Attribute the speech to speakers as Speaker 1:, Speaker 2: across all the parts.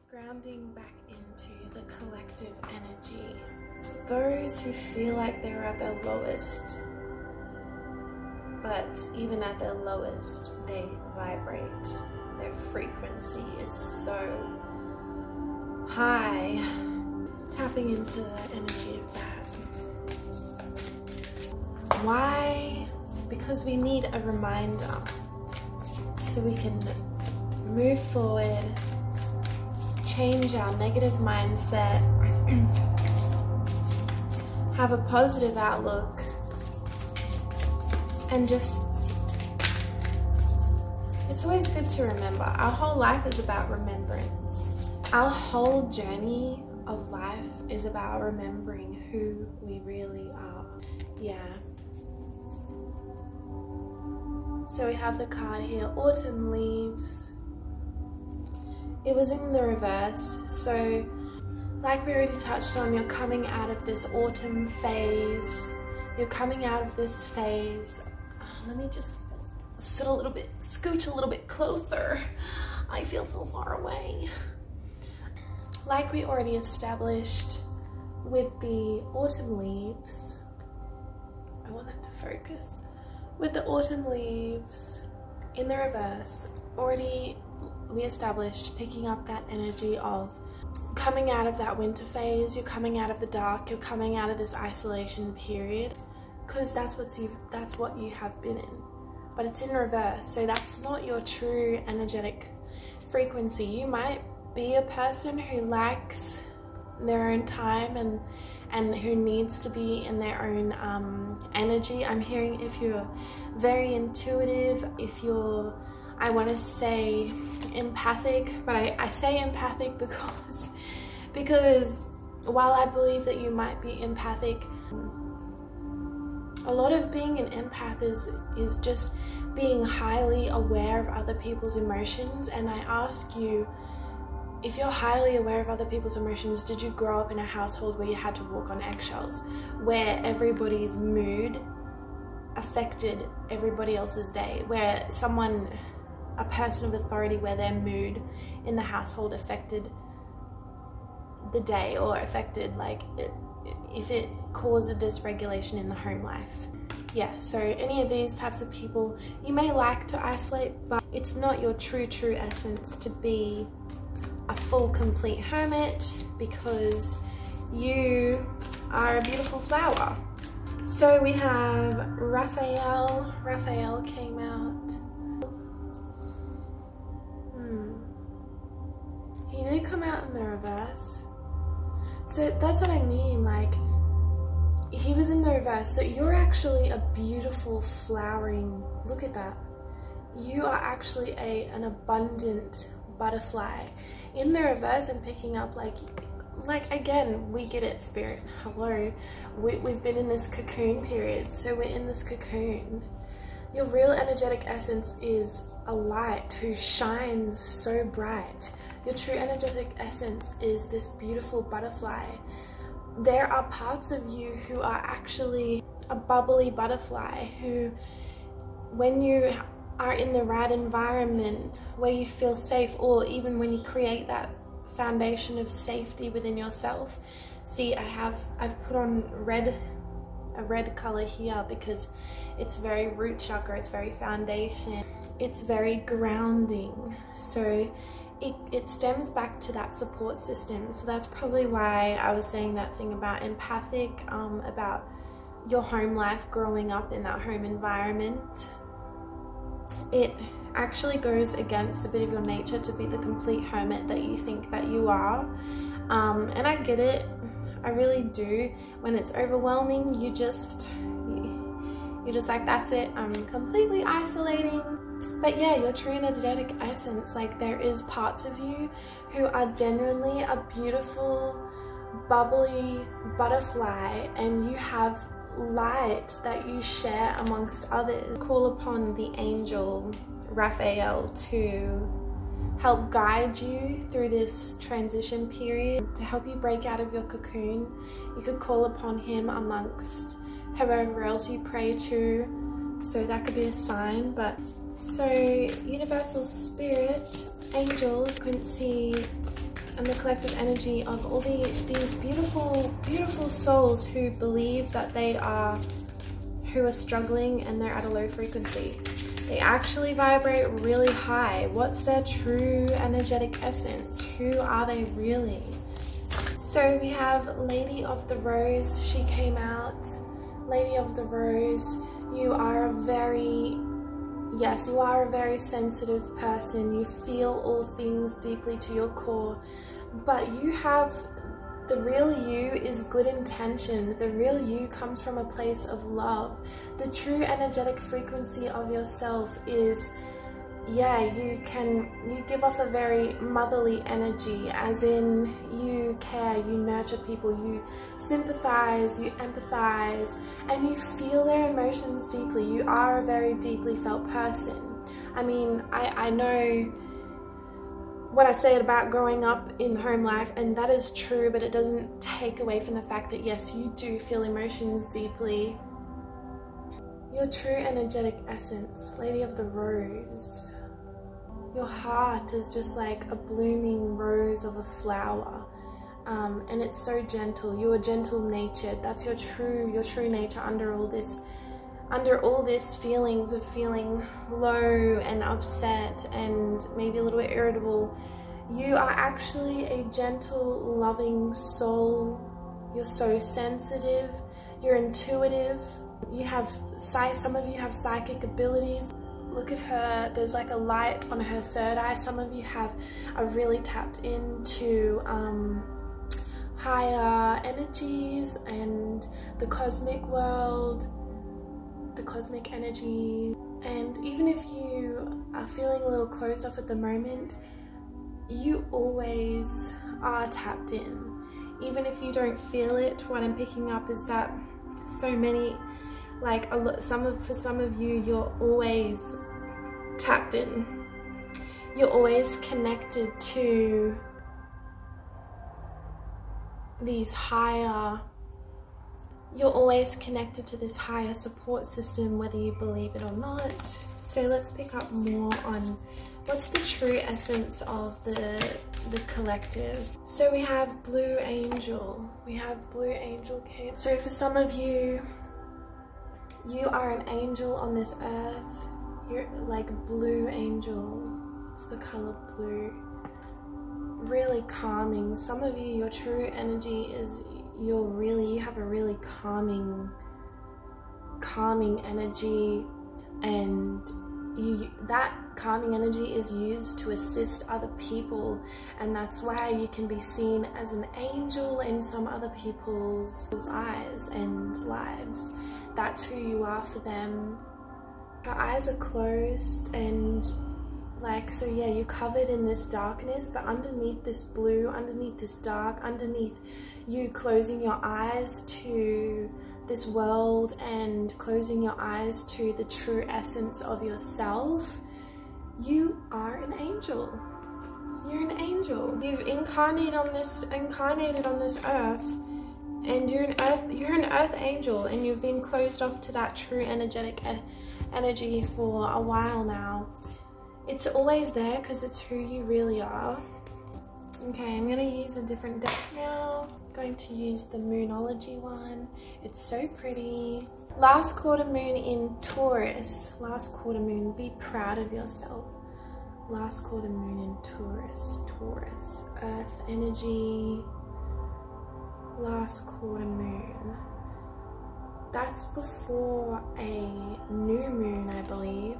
Speaker 1: Grounding back into the collective energy. Those who feel like they're at their lowest, but even at their lowest, they vibrate. Their frequency is so high. Tapping into the energy of that. Why? Because we need a reminder so we can move forward, change our negative mindset, have a positive outlook, and just, it's always good to remember. Our whole life is about remembrance. Our whole journey of life is about remembering who we really are. Yeah. So we have the card here, Autumn Leaves. It was in the reverse, so like we already touched on, you're coming out of this autumn phase. You're coming out of this phase. Let me just sit a little bit, scooch a little bit closer. I feel so far away. Like we already established with the autumn leaves, I want that to focus. With the autumn leaves in the reverse, already we established picking up that energy of coming out of that winter phase. You're coming out of the dark, you're coming out of this isolation period, because that's what you have been in, but it's in reverse. So that's not your true energetic frequency. You might be a person who likes their own time and who needs to be in their own energy. I'm hearing if you're very intuitive, if you're, I want to say empathic, but I say empathic because while I believe that you might be empathic, a lot of being an empath is just being highly aware of other people's emotions. And I ask you, if you're highly aware of other people's emotions, did you grow up in a household where you had to walk on eggshells, where everybody's mood affected everybody else's day, where a person of authority, where their mood in the household affected the day, or affected, like, if it caused a dysregulation in the home life? Yeah, so any of these types of people, you may like to isolate, but it's not your true essence to be a full, complete hermit, because you are a beautiful flower. So we have Raphael. Raphael came out. He did come out in the reverse. So that's what I mean, like, he was in the reverse. So you're actually a beautiful flowering, look at that. You are actually an abundant butterfly. In the reverse, I'm picking up like again, we get it, spirit, hello. We've been in this cocoon period, so we're in this cocoon. Your real energetic essence is a light who shines so bright. Your true energetic essence is this beautiful butterfly. There are parts of you who are actually a bubbly butterfly who, when you are in the right environment where you feel safe, or even when you create that foundation of safety within yourself. See, I've put on a red color here because it's very root chakra, it's very foundation, it's very grounding. So it stems back to that support system. So that's probably why I was saying that thing about empathic, about your home life, growing up in that home environment. It actually goes against a bit of your nature to be the complete hermit that you think that you are. And I get it, I really do. When it's overwhelming, you're just like, that's it, I'm completely isolating. But yeah, your true energetic essence, like, there is parts of you who are genuinely a beautiful, bubbly butterfly, and you have light that you share amongst others. Call upon the angel Raphael to help guide you through this transition period, to help you break out of your cocoon. You could call upon him amongst whoever else you pray to, so that could be a sign. But so universal spirit, angels, couldn't see and the collective energy of all these beautiful, beautiful souls who believe that who are struggling and they're at a low frequency. They actually vibrate really high. What's their true energetic essence? Who are they really? So we have Lady of the Rose. She came out. Lady of the Rose, you are a very sensitive person. You feel all things deeply to your core, but the real you is good intention. The real you comes from a place of love. The true energetic frequency of yourself is, you give off a very motherly energy, as in you care, you nurture people, you sympathize, you empathize, and you feel their emotions deeply. You are a very deeply felt person. I mean, I know what I said about growing up in home life, and that is true, but it doesn't take away from the fact that yes, you do feel emotions deeply. Your true energetic essence, Lady of the Rose. Your heart is just like a blooming rose of a flower, and it's so gentle. You are gentle natured. That's your true nature under all this feelings of feeling low and upset and maybe a little bit irritable. You are actually a gentle, loving soul. You're so sensitive. You're intuitive. Some of you have psychic abilities. Look at her, there's like a light on her third eye. Some of you are really tapped into higher energies and the cosmic world, the cosmic energy. And even if you are feeling a little closed off at the moment, you always are tapped in. Even if you don't feel it, what I'm picking up is that so many, for some of you, you're always tapped in. You're always connected to these higher, you're always connected to this higher support system, whether you believe it or not. So let's pick up more on what's the true essence of the collective. So we have Blue Angel. We have Blue Angel came. So for some of you, you are an angel on this earth. You're like Blue Angel. It's the color blue. Really calming. Some of you, your true energy is you have a really calming energy, and that calming energy is used to assist other people, and that's why you can be seen as an angel in some other people's eyes and lives. That's who you are for them. Your eyes are closed and you're covered in this darkness, but underneath this blue, underneath this dark, underneath you closing your eyes to this world and closing your eyes to the true essence of yourself, you are an angel. You're an angel. You've incarnated on this earth, and you're an earth angel, and you've been closed off to that true energetic energy for a while now. It's always there because it's who you really are. Okay, I'm going to use a different deck now. I'm going to use the Moonology one. It's so pretty. Last quarter moon in Taurus. Last quarter moon, be proud of yourself. Last quarter moon in Taurus. Taurus, earth energy. Last quarter moon. That's before a new moon, I believe.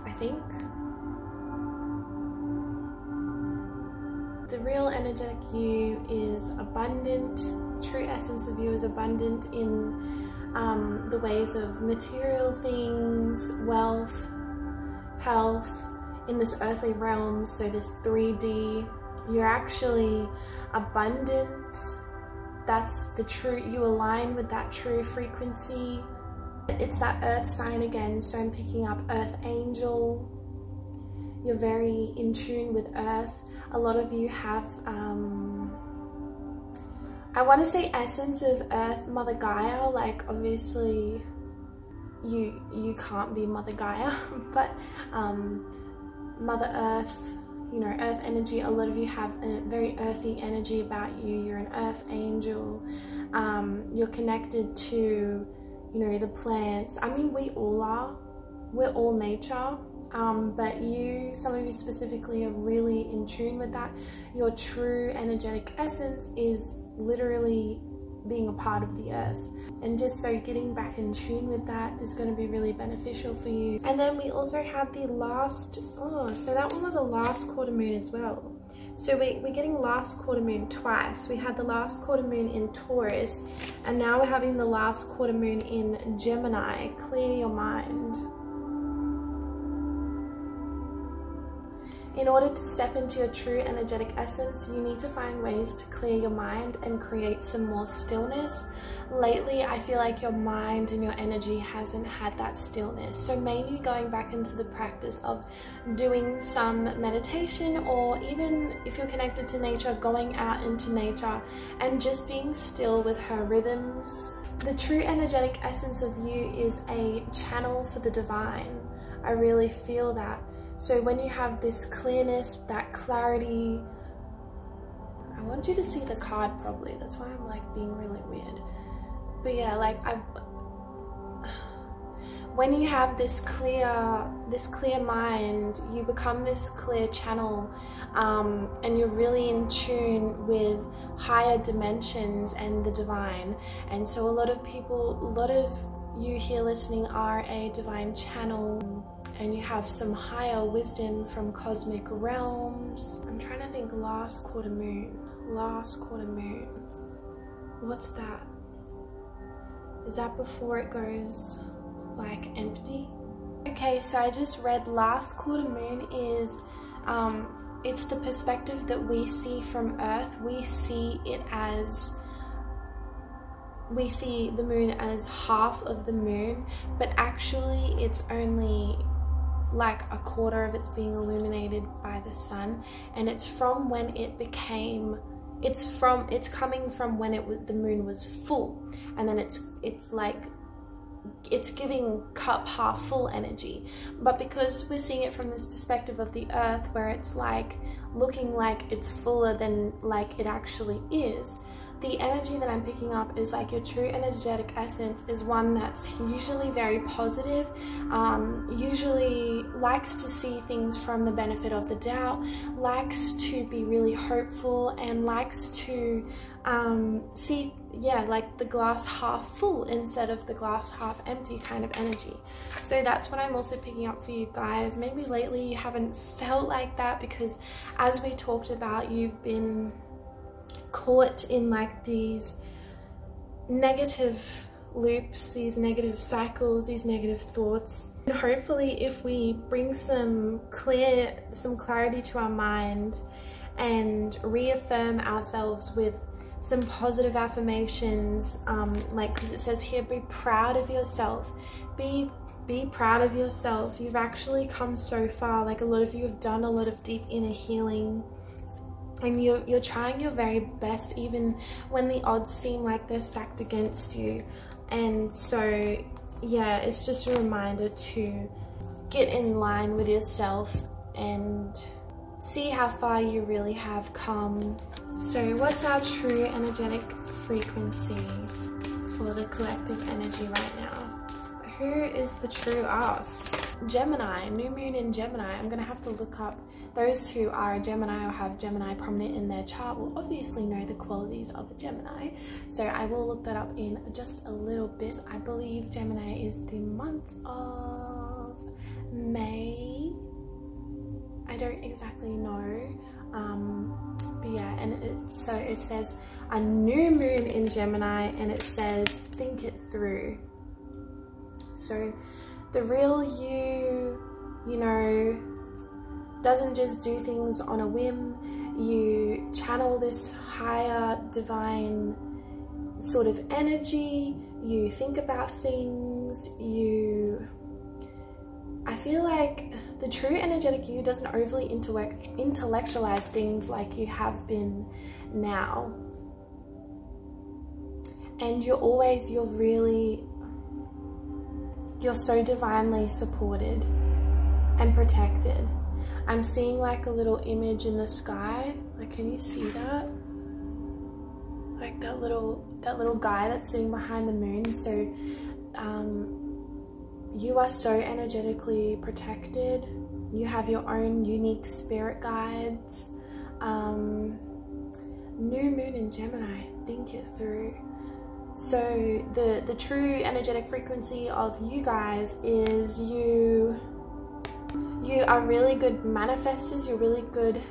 Speaker 1: I think. The real energetic you is abundant. The true essence of you is abundant in the ways of material things, wealth, health, in this earthly realm, so this 3D. You're actually abundant. That's the true, you align with that true frequency. It's that earth sign again, so I'm picking up earth angel. You're very in tune with earth. A lot of you have, I want to say essence of earth, Mother Gaia. Like obviously you can't be Mother Gaia, but Mother Earth, you know, earth energy. A lot of you have a very earthy energy about you. You're an earth angel. You're connected to, you know, the plants. I mean, we all are. We're all nature. But you, some of you specifically, are really in tune with that. Your true energetic essence is literally being a part of the earth, and just so getting back in tune with that is going to be really beneficial for you. And then we also had the last, so that one was a last quarter moon as well. So we're getting last quarter moon twice. We had the last quarter moon in Taurus, and now we're having the last quarter moon in Gemini. Clear your mind. In order to step into your true energetic essence, you need to find ways to clear your mind and create some more stillness. Lately, I feel like your mind and your energy hasn't had that stillness. So maybe going back into the practice of doing some meditation, or even if you're connected to nature, going out into nature and just being still with her rhythms. The true energetic essence of you is a channel for the divine. I really feel that. So when you have this clearness, that clarity, I want you to see the card properly. That's why I'm like being really weird. But yeah, like when you have this clear mind, you become this clear channel, and you're really in tune with higher dimensions and the divine. And so a lot of you here listening are a divine channel, and you have some higher wisdom from cosmic realms. I'm trying to think. Last quarter moon. What's that? Is that before it goes like empty? Okay, so I just read last quarter moon is it's the perspective that we see from Earth. We see the moon as half of the moon, but actually it's only like a quarter of it's being illuminated by the sun, and it's from when it became, it's coming from when the moon was full, and then it's giving cup half full energy. But because we're seeing it from this perspective of the earth, where it's like looking like it's fuller than like it actually is, the energy that I'm picking up is like your true energetic essence is one that's usually very positive, usually likes to see things from the benefit of the doubt, likes to be really hopeful, and likes to see, yeah, like the glass half full instead of the glass half empty kind of energy. So that's what I'm also picking up for you guys. Maybe lately you haven't felt like that because, as we talked about, you've been caught in like these negative loops, these negative cycles, these negative thoughts. And hopefully if we bring some clarity to our mind and reaffirm ourselves with some positive affirmations, like, because it says here, be proud of yourself, be proud of yourself. You've actually come so far. Like, a lot of you have done a lot of deep inner healing, and you're trying your very best even when the odds seem like they're stacked against you. And so yeah, it's just a reminder to get in line with yourself and see how far you really have come. So what's our true energetic frequency for the collective energy right now? Who is the true us? Gemini, new moon in Gemini. I'm gonna have to look up. Those who are a Gemini or have Gemini prominent in their chart will obviously know the qualities of a Gemini. So I will look that up in just a little bit. I believe Gemini is the month of May. I don't exactly know. But yeah, and so it says a new moon in Gemini, and it says think it through. So the real you know, doesn't just do things on a whim. You channel this higher divine sort of energy. You think about things. I feel like the true energetic you doesn't overly intellectualize things like you have been now. And you're so divinely supported and protected. I'm seeing like a little image in the sky. Like, can you see that? Like that little guy that's sitting behind the moon. So you are so energetically protected. You have your own unique spirit guides. New moon in Gemini, think it through. So the true energetic frequency of you guys is you are really good manifestors. You're really good,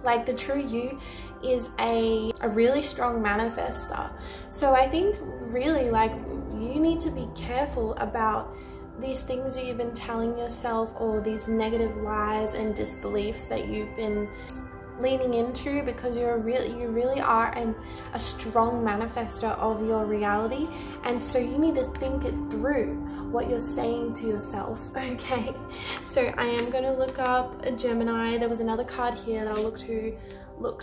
Speaker 1: like the true you is a really strong manifester. So I think really like you need to be careful about these things that you've been telling yourself, or these negative lies and disbeliefs that you've been leaning into, because you really are a strong manifester of your reality. And so you need to think it through, what you're saying to yourself. Okay, so I am going to look up a Gemini. There was another card here that I'll look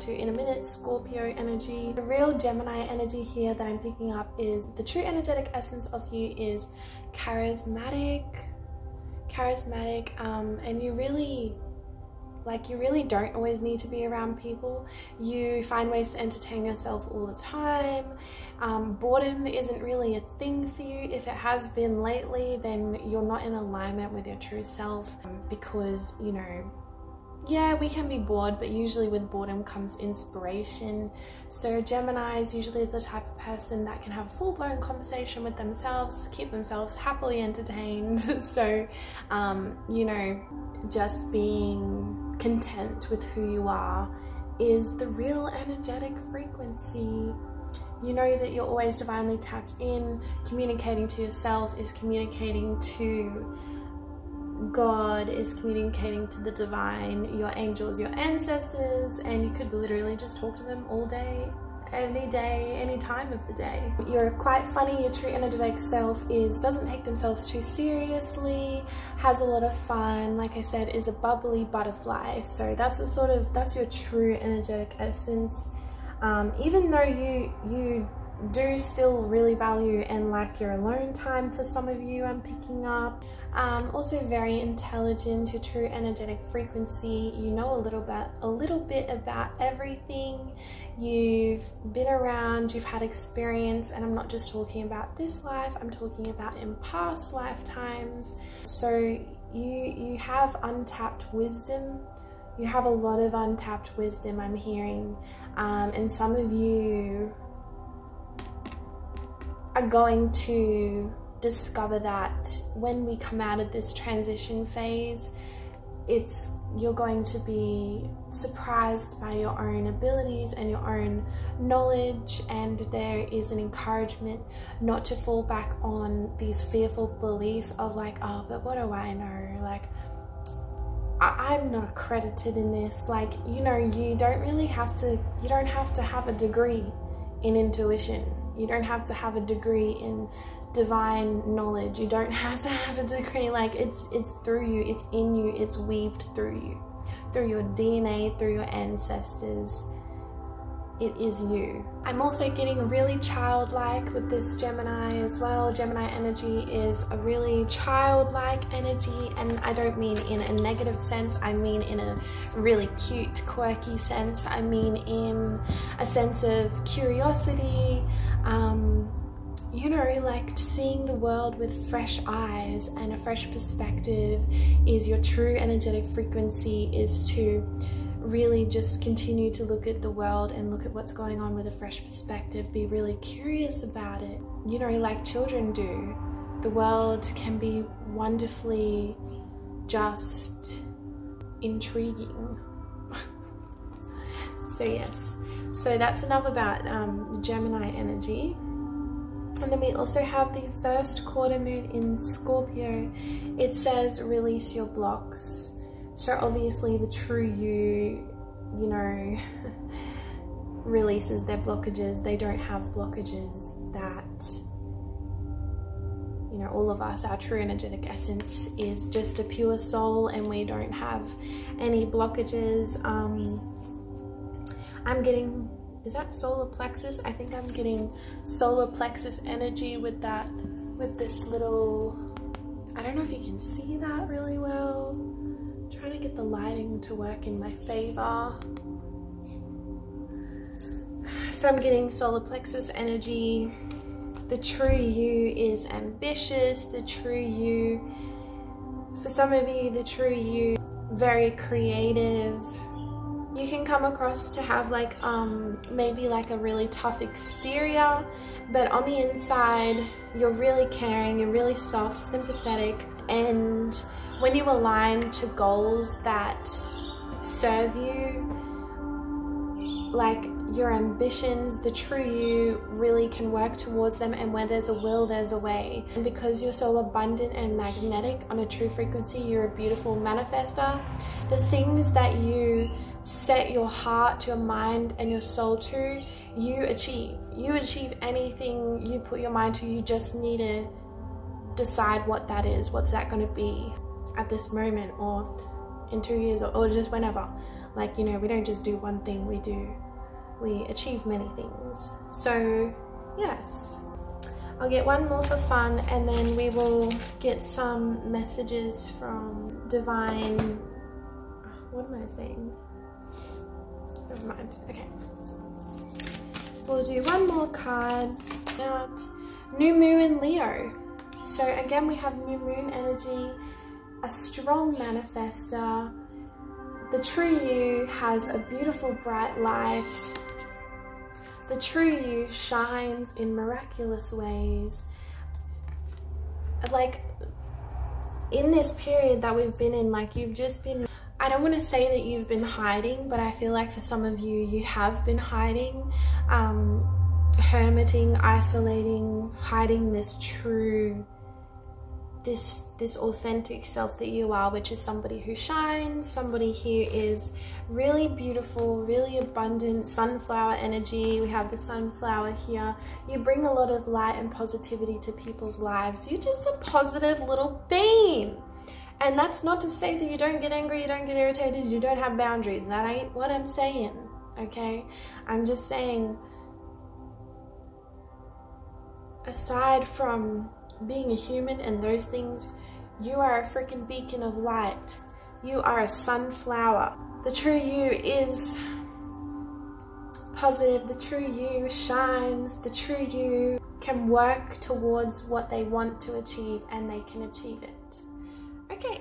Speaker 1: to in a minute. Scorpio energy. The real Gemini energy here that I'm picking up is the true energetic essence of you is charismatic, and you really don't always need to be around people. You find ways to entertain yourself all the time. Boredom isn't really a thing for you. If it has been lately, then you're not in alignment with your true self, because, you know, yeah, we can be bored, but usually with boredom comes inspiration. So Gemini is usually the type of person that can have a full-blown conversation with themselves, keep themselves happily entertained. So, you know, just being content with who you are is the real energetic frequency. You know that you're always divinely tapped in. Communicating to yourself is communicating to God, is communicating to the divine, your angels, your ancestors, and you could literally just talk to them all day, any day, any time of the day. You're quite funny. Your true energetic self doesn't take themselves too seriously, has a lot of fun, like I said, is a bubbly butterfly. So that's your true energetic essence. Even though you do still really value and like your alone time for some of you, I'm picking up. Also very intelligent, your true energetic frequency. You know a little bit about everything. You've been around, you've had experience, and I'm not just talking about this life, I'm talking about in past lifetimes. So you have untapped wisdom. You have a lot of untapped wisdom, I'm hearing, and some of you are going to discover that when we come out of this transition phase, you're going to be surprised by your own abilities and your own knowledge, and there is an encouragement not to fall back on these fearful beliefs of like, oh, but what do I know, like I'm not accredited in this. Like, you know, you don't have to have a degree in intuition. You don't have to have a degree in divine knowledge. You don't have to have a degree. Like, it's through you, it's in you, it's weaved through you, through your DNA, through your ancestors. It is you. I'm also getting really childlike with this Gemini as well. Gemini energy is a really childlike energy, and I don't mean in a negative sense. I mean in a really cute, quirky sense. I mean in a sense of curiosity, you know, like seeing the world with fresh eyes and a fresh perspective is your true energetic frequency, is to really just continue to look at the world and look at what's going on with a fresh perspective, be really curious about it, you know, like children do. The world can be wonderfully just intriguing. So yes, so that's enough about Gemini energy. And then we also have the first quarter moon in Scorpio. It says release your blocks. So obviously the true you know, releases their blockages. They don't have blockages that, you know, all of us, our true energetic essence is just a pure soul, and we don't have any blockages. I'm getting, is that solar plexus? I think I'm getting solar plexus energy with that, with this little, I don't know if you can see that really well, Trying to get the lighting to work in my favor. So I'm getting solar plexus energy. The true you is ambitious. The true you, for some of you, the true you, very creative. You can come across to have like maybe like a really tough exterior, but on the inside you're really caring, you're really soft, sympathetic, and when you align to goals that serve you, like your ambitions, the true you really can work towards them, and where there's a will, there's a way. And because you're so abundant and magnetic on a true frequency, you're a beautiful manifester. The things that you set your heart, your mind, and your soul to, you achieve. You achieve anything you put your mind to. You just need to decide what that is. What's that going to be at this moment, or in 2 years, or just whenever. Like, you know, we don't just do one thing, we achieve many things. So yes, I'll get one more for fun, and then we will get some messages from divine, what am I saying? Never mind. Okay, we'll do one more card out. New moon in Leo. So again, we have new moon energy, a strong manifester. The true you has a beautiful bright light. The true you shines in miraculous ways. Like in this period that we've been in, like you've just been, I don't want to say that you've been hiding, but I feel like for some of you, you have been hiding, hermiting, isolating, hiding this true, this authentic self that you are, which is somebody who shines, somebody who is really beautiful, really abundant, sunflower energy. We have the sunflower here. You bring a lot of light and positivity to people's lives. You're just a positive little being. And that's not to say that you don't get angry, you don't get irritated, you don't have boundaries. That ain't what I'm saying, okay? I'm just saying, aside from being a human and those things, you are a freaking beacon of light. You are a sunflower. The true you is positive. The true you shines. The true you can work towards what they want to achieve, and they can achieve it. Okay,